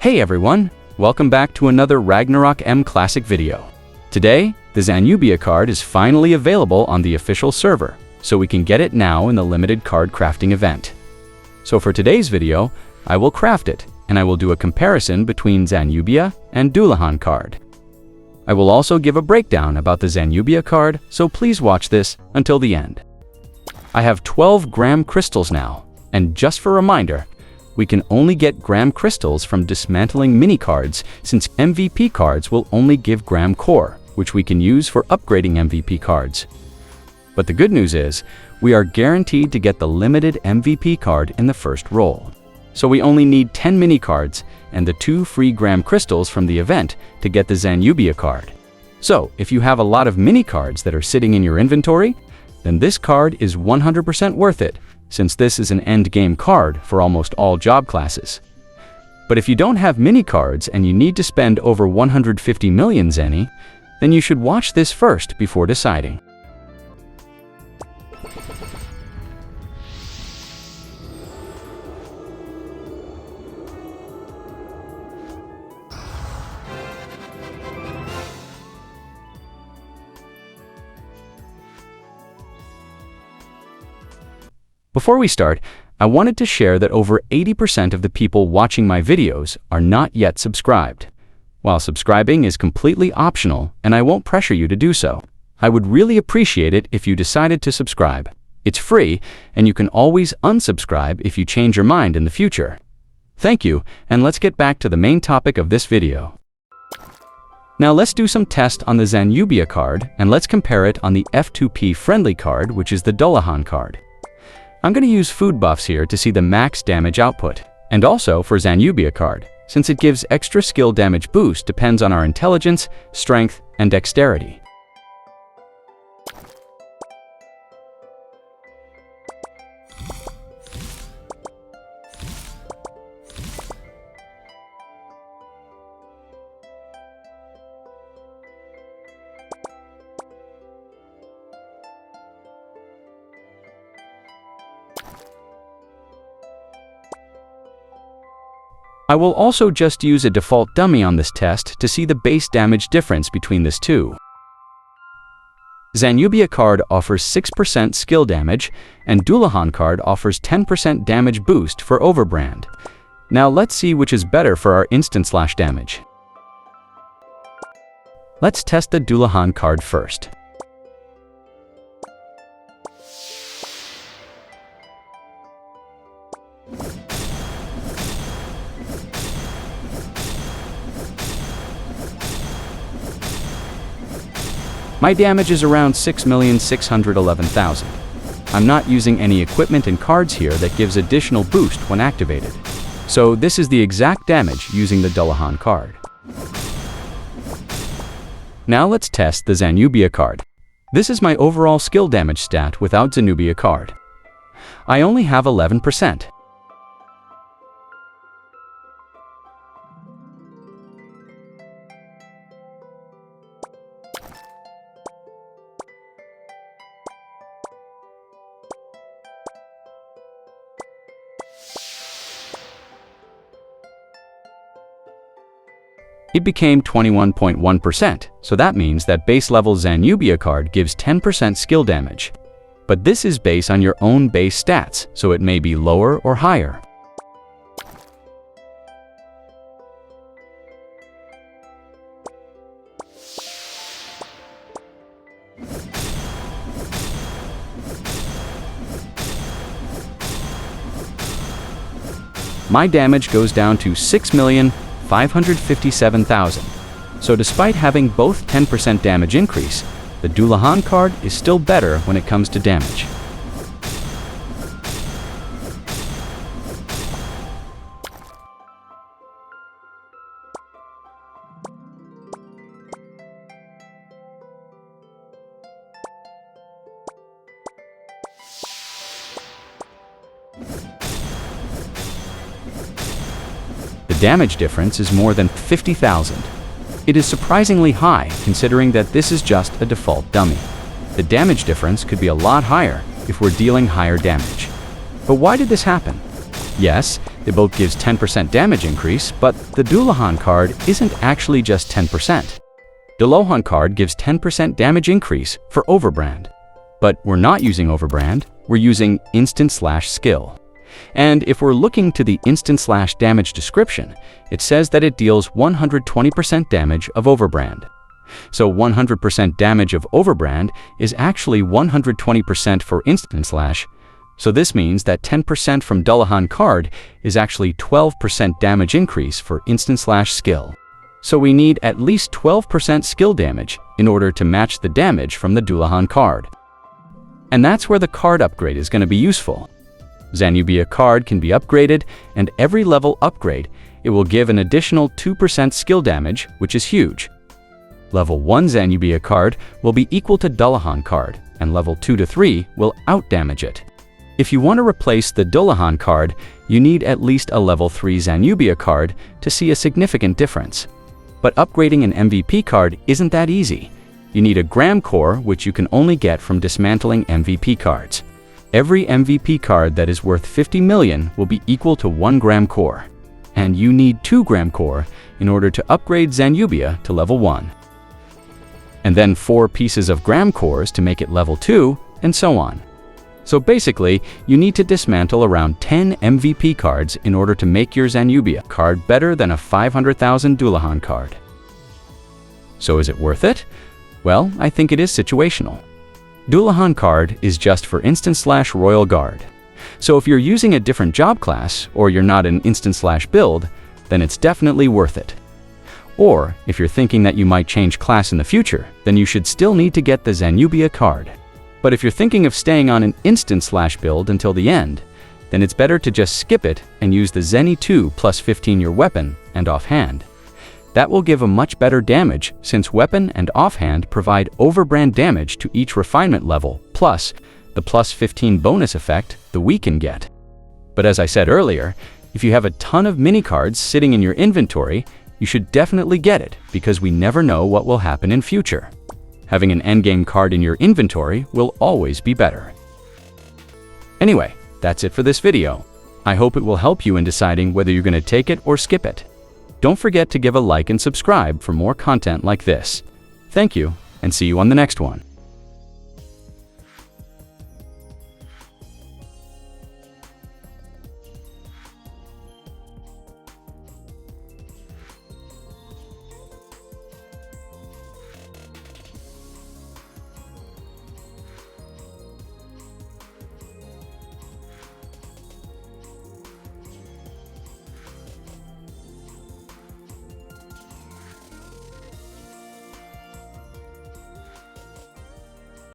Hey everyone, welcome back to another Ragnarok M classic video. Today, the Zanubia card is finally available on the official server, so we can get it now in the limited card crafting event. So for today's video, I will craft it, and I will do a comparison between Zanubia and Dullahan card. I will also give a breakdown about the Zanubia card, so please watch this until the end. I have 12 gram crystals now, and just for a reminder, we can only get gram crystals from dismantling mini cards, since MVP cards will only give gram core, which we can use for upgrading MVP cards. But the good news is, we are guaranteed to get the limited MVP card in the first roll. So we only need 10 mini cards and the 2 free gram crystals from the event to get the Zanubia card. So if you have a lot of mini cards that are sitting in your inventory, then this card is 100% worth it, since this is an endgame card for almost all job classes. But if you don't have mini cards and you need to spend over 150 million Zeny, then you should watch this first before deciding. Before we start, I wanted to share that over 80% of the people watching my videos are not yet subscribed. While subscribing is completely optional and I won't pressure you to do so, I would really appreciate it if you decided to subscribe. It's free, and you can always unsubscribe if you change your mind in the future. Thank you, and let's get back to the main topic of this video. Now let's do some tests on the Zanubia card, and let's compare it on the F2P friendly card, which is the Dullahan card. I'm going to use food buffs here to see the max damage output, and also for Zanubia card, since it gives extra skill damage boost depends on our intelligence, strength, and dexterity. I will also just use a default dummy on this test to see the base damage difference between these two. Zanubia card offers 6% skill damage, and Dullahan card offers 10% damage boost for Overbrand. Now let's see which is better for our instant slash damage. Let's test the Dullahan card first. My damage is around 6,611,000. I'm not using any equipment and cards here that gives additional boost when activated. So this is the exact damage using the Dullahan card. Now let's test the Zanubia card. This is my overall skill damage stat without Zanubia card. I only have 11%. It became 21.1%, so that means that base level Zanubia card gives 10% skill damage. But this is based on your own base stats, so it may be lower or higher. My damage goes down to 6,557,000. So despite having both 10% damage increase, the Dullahan card is still better when it comes to damage. The damage difference is more than 50,000. It is surprisingly high considering that this is just a default dummy. The damage difference could be a lot higher if we're dealing higher damage. But why did this happen? Yes, They both gives 10% damage increase, but the Dullahan card isn't actually just 10%. Dullahan card gives 10% damage increase for Overbrand. But we're not using Overbrand, we're using instant/skill. And if we're looking to the instant/damage description, it says that it deals 120% damage of Overbrand. So 100% damage of Overbrand is actually 120% for instant/. So this means that 10% from Dullahan card is actually 12% damage increase for instant/skill. So we need at least 12% skill damage in order to match the damage from the Dullahan card. And that's where the card upgrade is going to be useful. Zanubia card can be upgraded, and every level upgrade, it will give an additional 2% skill damage, which is huge. Level 1 Zanubia card will be equal to Dullahan card, and level 2 to 3 will outdamage it. If you want to replace the Dullahan card, you need at least a level 3 Zanubia card to see a significant difference. But upgrading an MVP card isn't that easy. You need a Gram Core, which you can only get from dismantling MVP cards. Every MVP card that is worth 50 million will be equal to 1 Gram Core. And you need 2 Gram Core in order to upgrade Zanubia to level 1. And then 4 pieces of Gram Cores to make it level 2, and so on. So basically, you need to dismantle around 10 MVP cards in order to make your Zanubia card better than a 500,000 Dullahan card. So is it worth it? Well, I think it is situational. Dullahan card is just for instant/royal guard. So if you're using a different job class, or you're not an instant/build, then it's definitely worth it. Or if you're thinking that you might change class in the future, then you should still need to get the Zanubia card. But if you're thinking of staying on an instant/build until the end, then it's better to just skip it and use the Zeny-2 plus 15 your weapon and offhand. That will give a much better damage since weapon and offhand provide Overbrand damage to each refinement level, plus the plus 15 bonus effect the we can get. But as I said earlier, if you have a ton of mini cards sitting in your inventory, you should definitely get it because we never know what will happen in future. Having an endgame card in your inventory will always be better. Anyway, that's it for this video. I hope it will help you in deciding whether you're going to take it or skip it. Don't forget to give a like and subscribe for more content like this. Thank you, and see you on the next one.